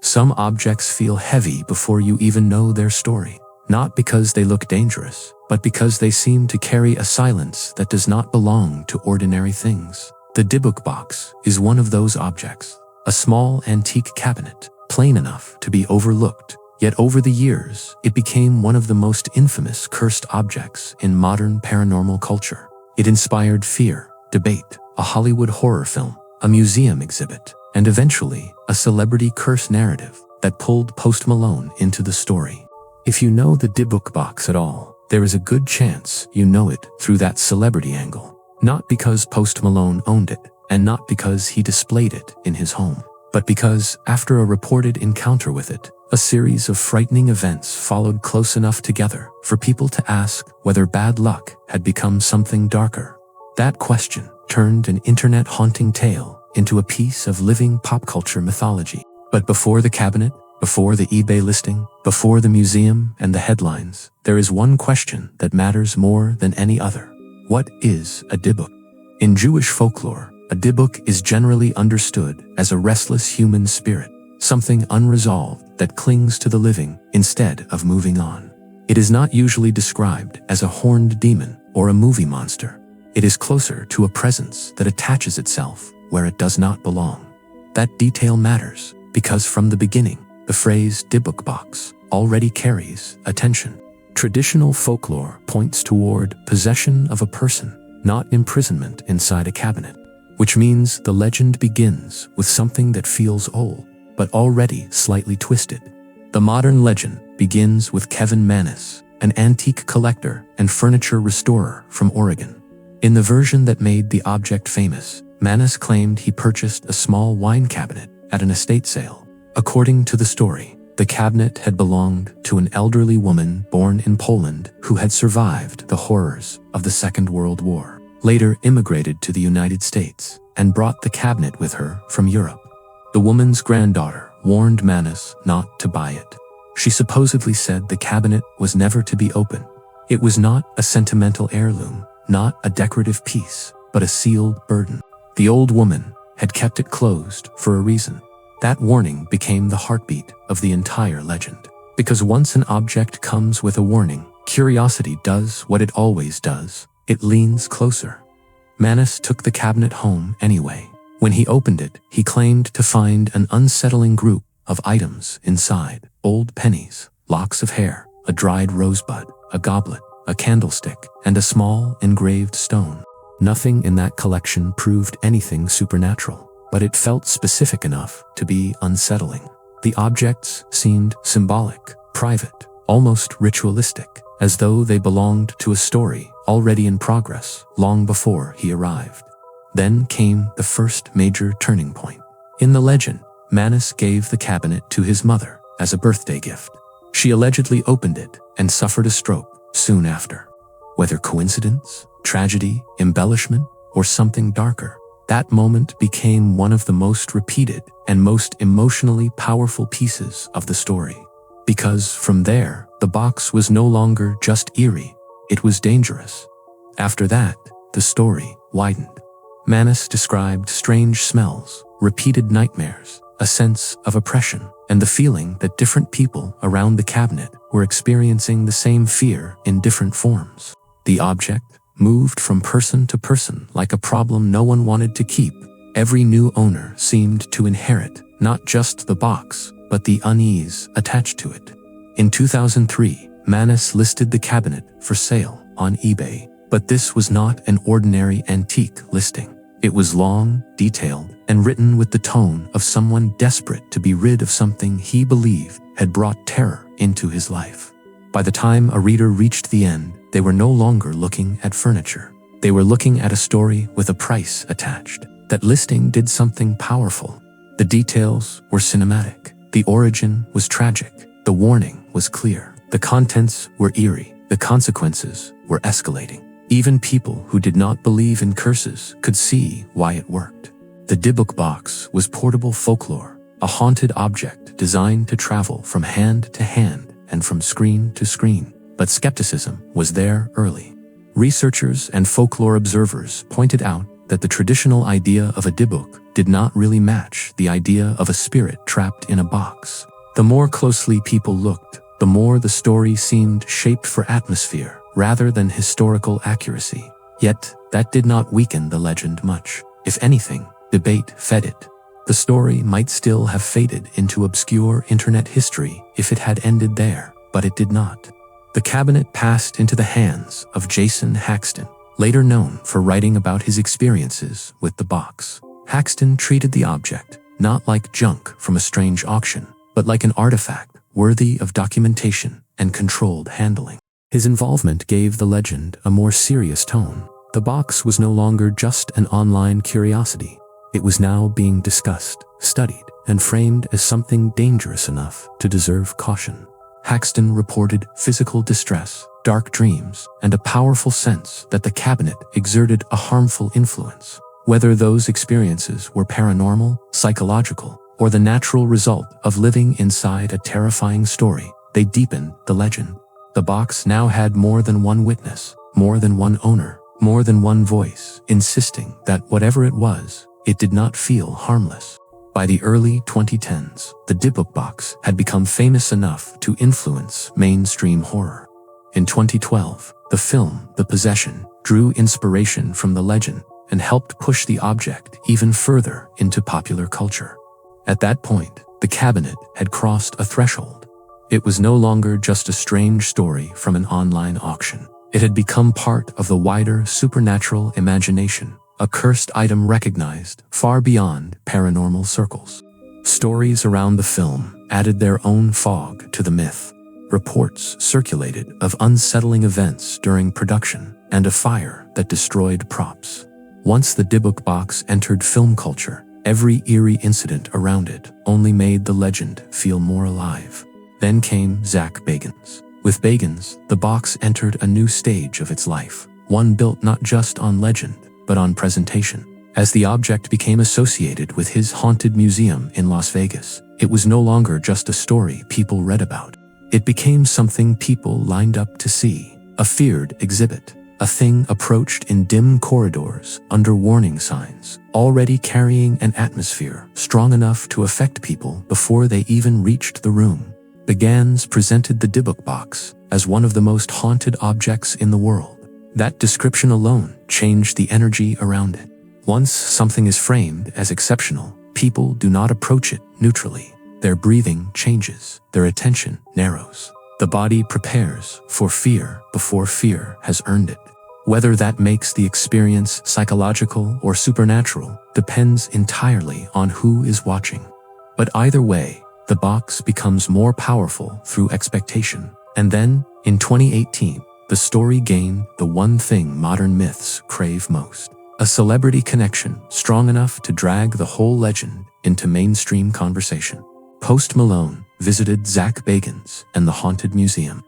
Some objects feel heavy before you even know their story, not because they look dangerous, but because they seem to carry a silence that does not belong to ordinary things. The Dybbuk Box is one of those objects, a small antique cabinet, plain enough to be overlooked, yet over the years, it became one of the most infamous cursed objects in modern paranormal culture. It inspired fear, debate, a Hollywood horror film, a museum exhibit, and eventually a celebrity curse narrative that pulled Post Malone into the story. If you know the Dybbuk Box at all, there is a good chance you know it through that celebrity angle. Not because Post Malone owned it, and not because he displayed it in his home, but because, after a reported encounter with it, a series of frightening events followed close enough together for people to ask whether bad luck had become something darker. That question turned an internet haunting tale into a piece of living pop culture mythology. But before the cabinet, before the eBay listing, before the museum and the headlines, there is one question that matters more than any other. What is a Dybbuk? In Jewish folklore, a Dybbuk is generally understood as a restless human spirit, something unresolved that clings to the living instead of moving on. It is not usually described as a horned demon or a movie monster. It is closer to a presence that attaches itself where it does not belong. That detail matters because from the beginning, the phrase Dybbuk Box already carries attention. Traditional folklore points toward possession of a person, not imprisonment inside a cabinet, which means the legend begins with something that feels old, but already slightly twisted. The modern legend begins with Kevin Manis, an antique collector and furniture restorer from Oregon. In the version that made the object famous, Manis claimed he purchased a small wine cabinet at an estate sale. According to the story, the cabinet had belonged to an elderly woman born in Poland who had survived the horrors of the Second World War, later immigrated to the United States, and brought the cabinet with her from Europe. The woman's granddaughter warned Manis not to buy it. She supposedly said the cabinet was never to be opened. It was not a sentimental heirloom, not a decorative piece, but a sealed burden. The old woman had kept it closed for a reason. That warning became the heartbeat of the entire legend. Because once an object comes with a warning, curiosity does what it always does. It leans closer. Manis took the cabinet home anyway. When he opened it, he claimed to find an unsettling group of items inside: old pennies, locks of hair, a dried rosebud, a goblet, a candlestick, and a small engraved stone. Nothing in that collection proved anything supernatural, but it felt specific enough to be unsettling. The objects seemed symbolic, private, almost ritualistic, as though they belonged to a story already in progress long before he arrived. Then came the first major turning point. In the legend, Manis gave the cabinet to his mother as a birthday gift. She allegedly opened it and suffered a stroke soon after. Whether coincidence, tragedy, embellishment, or something darker, that moment became one of the most repeated and most emotionally powerful pieces of the story. Because from there, the box was no longer just eerie, it was dangerous. After that, the story widened. Manis described strange smells, repeated nightmares, a sense of oppression, and the feeling that different people around the cabinet were experiencing the same fear in different forms. The object moved from person to person like a problem no one wanted to keep. Every new owner seemed to inherit not just the box, but the unease attached to it. In 2003, Manis listed the cabinet for sale on eBay, but this was not an ordinary antique listing. It was long, detailed, and written with the tone of someone desperate to be rid of something he believed had brought terror into his life. By the time a reader reached the end, they were no longer looking at furniture. They were looking at a story with a price attached. That listing did something powerful. The details were cinematic. The origin was tragic. The warning was clear. The contents were eerie. The consequences were escalating. Even people who did not believe in curses could see why it worked. The Dybbuk Box was portable folklore, a haunted object designed to travel from hand to hand and from screen to screen. But skepticism was there early. Researchers and folklore observers pointed out that the traditional idea of a Dybbuk did not really match the idea of a spirit trapped in a box. The more closely people looked, the more the story seemed shaped for atmosphere rather than historical accuracy. Yet, that did not weaken the legend much. If anything, debate fed it. The story might still have faded into obscure internet history if it had ended there, but it did not. The cabinet passed into the hands of Jason Haxton, later known for writing about his experiences with the box. Haxton treated the object not like junk from a strange auction, but like an artifact worthy of documentation and controlled handling. His involvement gave the legend a more serious tone. The box was no longer just an online curiosity. It was now being discussed, studied, and framed as something dangerous enough to deserve caution. Haxton reported physical distress, dark dreams, and a powerful sense that the cabinet exerted a harmful influence. Whether those experiences were paranormal, psychological, or the natural result of living inside a terrifying story, they deepened the legend. The box now had more than one witness, more than one owner, more than one voice, insisting that whatever it was, it did not feel harmless. By the early 2010s, the Dybbuk Box had become famous enough to influence mainstream horror. In 2012, the film The Possession drew inspiration from the legend and helped push the object even further into popular culture. At that point, the cabinet had crossed a threshold. It was no longer just a strange story from an online auction. It had become part of the wider supernatural imagination, a cursed item recognized far beyond paranormal circles. Stories around the film added their own fog to the myth. Reports circulated of unsettling events during production and a fire that destroyed props. Once the Dybbuk Box entered film culture, every eerie incident around it only made the legend feel more alive. Then came Zak Bagans. With Bagans, the box entered a new stage of its life, one built not just on legend, but on presentation. As the object became associated with his haunted museum in Las Vegas, it was no longer just a story people read about. It became something people lined up to see, a feared exhibit, a thing approached in dim corridors under warning signs, already carrying an atmosphere strong enough to affect people before they even reached the room. Bagans presented the Dybbuk Box as one of the most haunted objects in the world. That description alone changed the energy around it. Once something is framed as exceptional, people do not approach it neutrally. Their breathing changes, their attention narrows. The body prepares for fear before fear has earned it. Whether that makes the experience psychological or supernatural depends entirely on who is watching. But either way, the box becomes more powerful through expectation. And then, in 2018, the story gained the one thing modern myths crave most: a celebrity connection strong enough to drag the whole legend into mainstream conversation. Post Malone visited Zak Bagans and the Haunted Museum.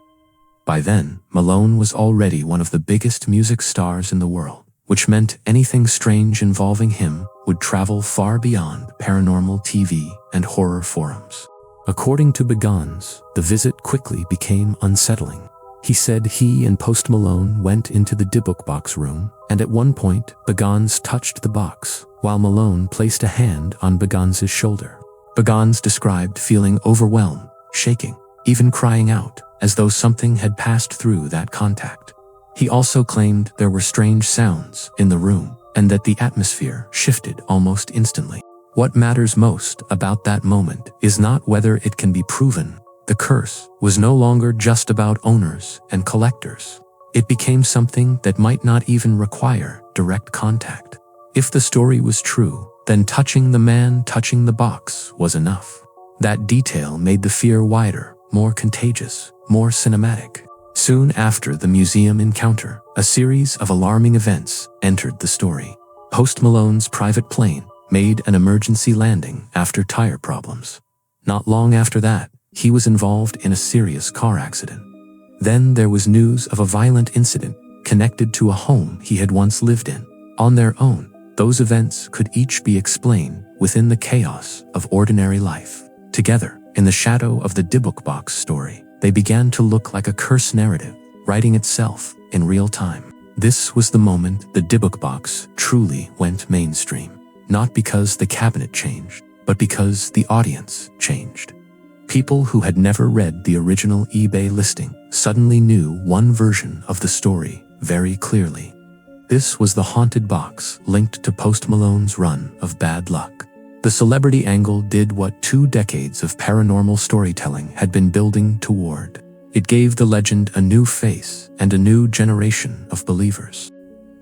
By then, Malone was already one of the biggest music stars in the world, which meant anything strange involving him would travel far beyond paranormal TV and horror forums. According to Bagans, the visit quickly became unsettling. He said he and Post Malone went into the Dybbuk Box room, and at one point, Bagans touched the box, while Malone placed a hand on Bagans's shoulder. Bagans described feeling overwhelmed, shaking, even crying out, as though something had passed through that contact. He also claimed there were strange sounds in the room, and that the atmosphere shifted almost instantly. What matters most about that moment is not whether it can be proven. The curse was no longer just about owners and collectors. It became something that might not even require direct contact. If the story was true, then touching the man touching the box was enough. That detail made the fear wider, more contagious, more cinematic. Soon after the museum encounter, a series of alarming events entered the story. Post Malone's private plane made an emergency landing after tire problems. Not long after that, he was involved in a serious car accident. Then there was news of a violent incident connected to a home he had once lived in. On their own, those events could each be explained within the chaos of ordinary life. Together, in the shadow of the Dybbuk Box story, they began to look like a curse narrative, writing itself in real time. This was the moment the Dybbuk Box truly went mainstream. not because the cabinet changed, but because the audience changed. People who had never read the original eBay listing suddenly knew one version of the story very clearly. This was the haunted box linked to Post Malone's run of bad luck. The celebrity angle did what 2 decades of paranormal storytelling had been building toward. It gave the legend a new face and a new generation of believers.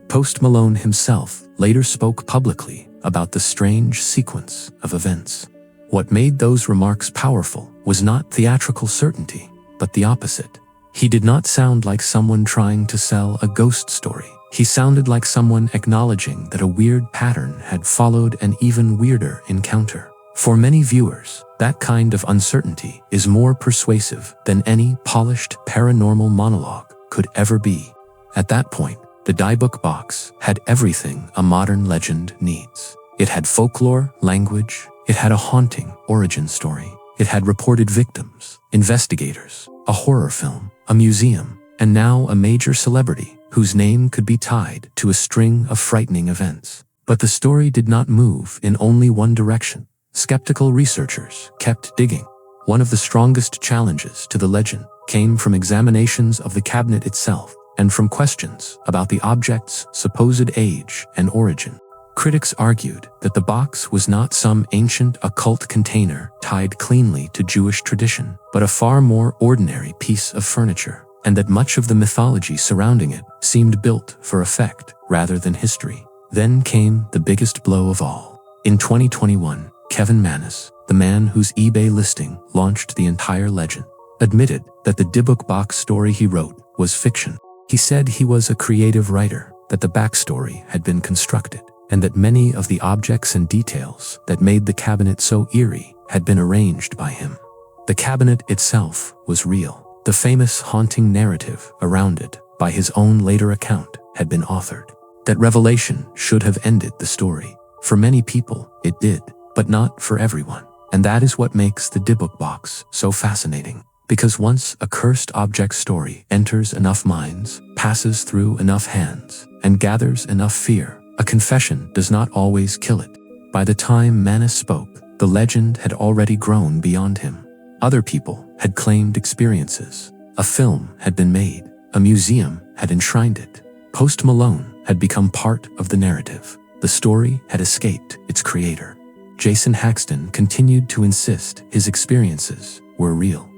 Post Malone himself later spoke publicly about the strange sequence of events. What made those remarks powerful was not theatrical certainty, but the opposite. He did not sound like someone trying to sell a ghost story. He sounded like someone acknowledging that a weird pattern had followed an even weirder encounter. For many viewers, that kind of uncertainty is more persuasive than any polished paranormal monologue could ever be. At that point, the Dybbuk Box had everything a modern legend needs. It had folklore, language, it had a haunting origin story. It had reported victims, investigators, a horror film, a museum, and now a major celebrity whose name could be tied to a string of frightening events. But the story did not move in only one direction. Skeptical researchers kept digging. One of the strongest challenges to the legend came from examinations of the cabinet itself and from questions about the object's supposed age and origin. Critics argued that the box was not some ancient occult container tied cleanly to Jewish tradition, but a far more ordinary piece of furniture, and that much of the mythology surrounding it seemed built for effect rather than history. Then came the biggest blow of all. In 2021, Kevin Manis, the man whose eBay listing launched the entire legend, admitted that the Dybbuk Box story he wrote was fiction. He said he was a creative writer, that the backstory had been constructed, and that many of the objects and details that made the cabinet so eerie had been arranged by him. The cabinet itself was real. The famous haunting narrative around it, by his own later account, had been authored. That revelation should have ended the story. For many people, it did, but not for everyone. And that is what makes the Dybbuk Box so fascinating. Because once a cursed object story enters enough minds, passes through enough hands, and gathers enough fear, a confession does not always kill it. By the time Manis spoke, the legend had already grown beyond him. Other people had claimed experiences. A film had been made. A museum had enshrined it. Post Malone had become part of the narrative. The story had escaped its creator. Jason Haxton continued to insist his experiences were real.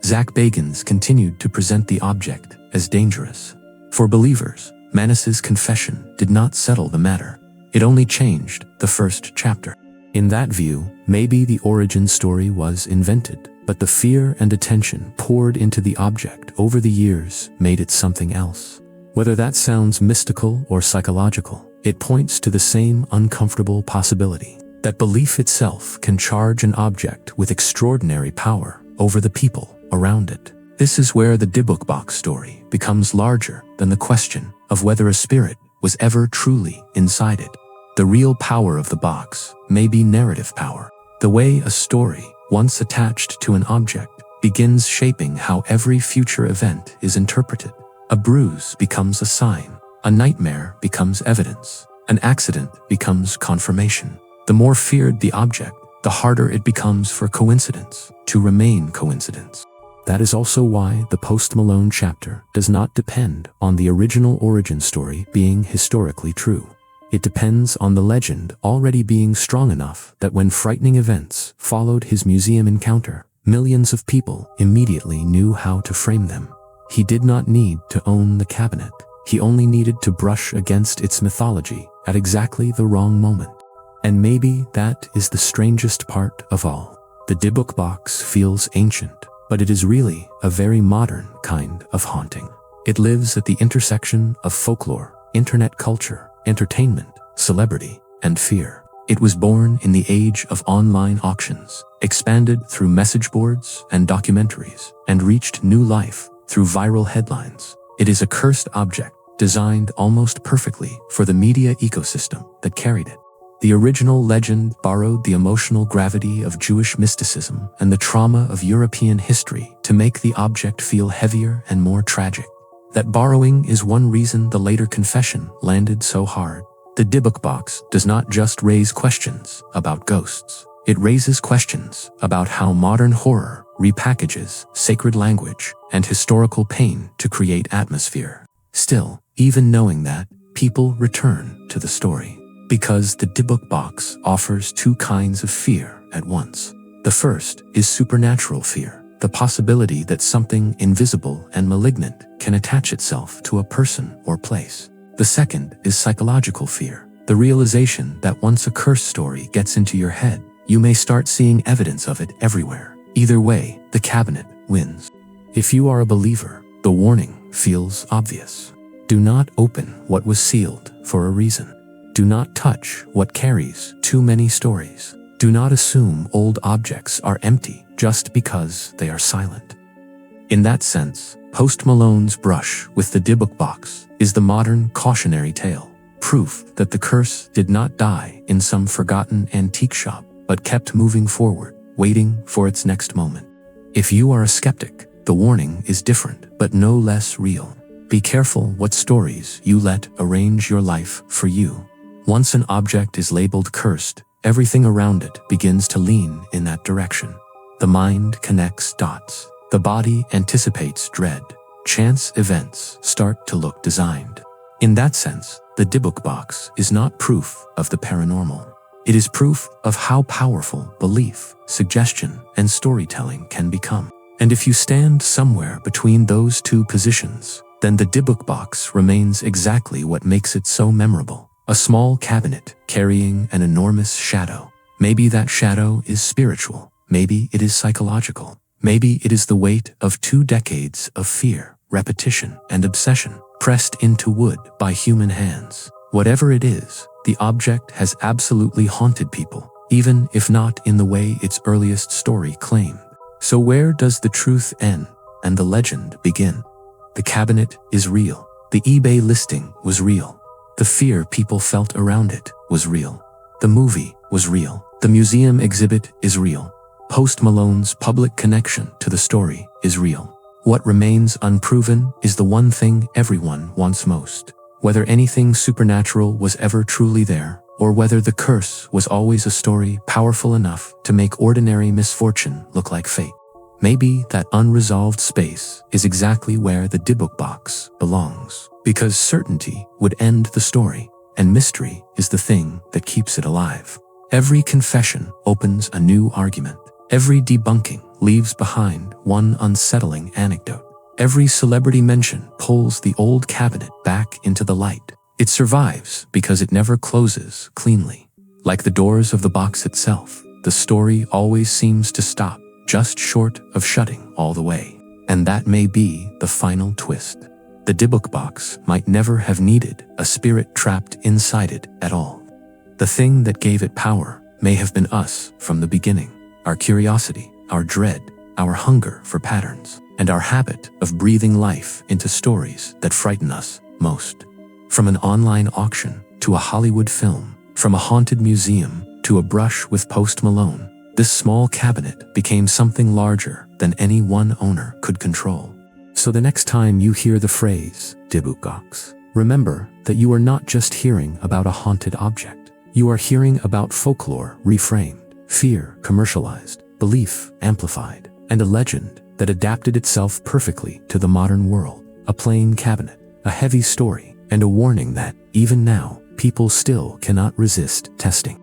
Zak Bagans continued to present the object as dangerous. For believers, Manis's confession did not settle the matter. It only changed the first chapter. In that view, maybe the origin story was invented, but the fear and attention poured into the object over the years made it something else. Whether that sounds mystical or psychological, it points to the same uncomfortable possibility, that belief itself can charge an object with extraordinary power over the people around it. This is where the Dybbuk Box story becomes larger than the question of whether a spirit was ever truly inside it. The real power of the box may be narrative power. The way a story, once attached to an object, begins shaping how every future event is interpreted. A bruise becomes a sign. A nightmare becomes evidence. An accident becomes confirmation. The more feared the object, the harder it becomes for coincidence to remain coincidence. That is also why the Post Malone chapter does not depend on the original origin story being historically true. It depends on the legend already being strong enough that when frightening events followed his museum encounter, millions of people immediately knew how to frame them. He did not need to own the cabinet. He only needed to brush against its mythology at exactly the wrong moment. And maybe that is the strangest part of all. The Dybbuk Box feels ancient, but it is really a very modern kind of haunting. It lives at the intersection of folklore, internet culture, entertainment, celebrity, and fear. It was born in the age of online auctions, expanded through message boards and documentaries, and reached new life through viral headlines. It is a cursed object designed almost perfectly for the media ecosystem that carried it. The original legend borrowed the emotional gravity of Jewish mysticism and the trauma of European history to make the object feel heavier and more tragic. That borrowing is one reason the later confession landed so hard. The Dybbuk Box does not just raise questions about ghosts. It raises questions about how modern horror repackages sacred language and historical pain to create atmosphere. Still, even knowing that, people return to the story. Because the Dybbuk Box offers two kinds of fear at once. The first is supernatural fear, the possibility that something invisible and malignant can attach itself to a person or place. The second is psychological fear, the realization that once a curse story gets into your head, you may start seeing evidence of it everywhere. Either way, the cabinet wins. If you are a believer, the warning feels obvious. Do not open what was sealed for a reason. Do not touch what carries too many stories. Do not assume old objects are empty just because they are silent. In that sense, Post Malone's brush with the Dybbuk Box is the modern cautionary tale, proof that the curse did not die in some forgotten antique shop, but kept moving forward, waiting for its next moment. If you are a skeptic, the warning is different, but no less real. Be careful what stories you let arrange your life for you. Once an object is labeled cursed, everything around it begins to lean in that direction. The mind connects dots. The body anticipates dread. Chance events start to look designed. In that sense, the Dybbuk Box is not proof of the paranormal. It is proof of how powerful belief, suggestion, and storytelling can become. And if you stand somewhere between those two positions, then the Dybbuk Box remains exactly what makes it so memorable. A small cabinet carrying an enormous shadow. Maybe that shadow is spiritual. Maybe it is psychological. Maybe it is the weight of 2 decades of fear, repetition, and obsession, pressed into wood by human hands. Whatever it is, the object has absolutely haunted people, even if not in the way its earliest story claimed. So where does the truth end and the legend begin? The cabinet is real. The eBay listing was real. The fear people felt around it was real. The movie was real. The museum exhibit is real. Post Malone's public connection to the story is real. What remains unproven is the one thing everyone wants most. Whether anything supernatural was ever truly there, or whether the curse was always a story powerful enough to make ordinary misfortune look like fate. Maybe that unresolved space is exactly where the Dybbuk Box belongs, because certainty would end the story, and mystery is the thing that keeps it alive. Every confession opens a new argument. Every debunking leaves behind one unsettling anecdote. Every celebrity mention pulls the old cabinet back into the light. It survives because it never closes cleanly. Like the doors of the box itself, the story always seems to stop just short of shutting all the way. And that may be the final twist. The Dybbuk Box might never have needed a spirit trapped inside it at all. The thing that gave it power may have been us from the beginning. Our curiosity, our dread, our hunger for patterns, and our habit of breathing life into stories that frighten us most. From an online auction to a Hollywood film, from a haunted museum to a brush with Post Malone, this small cabinet became something larger than any one owner could control. So the next time you hear the phrase Dybbuk Box, remember that you are not just hearing about a haunted object. You are hearing about folklore reframed, fear commercialized, belief amplified, and a legend that adapted itself perfectly to the modern world. A plain cabinet, a heavy story, and a warning that, even now, people still cannot resist testing.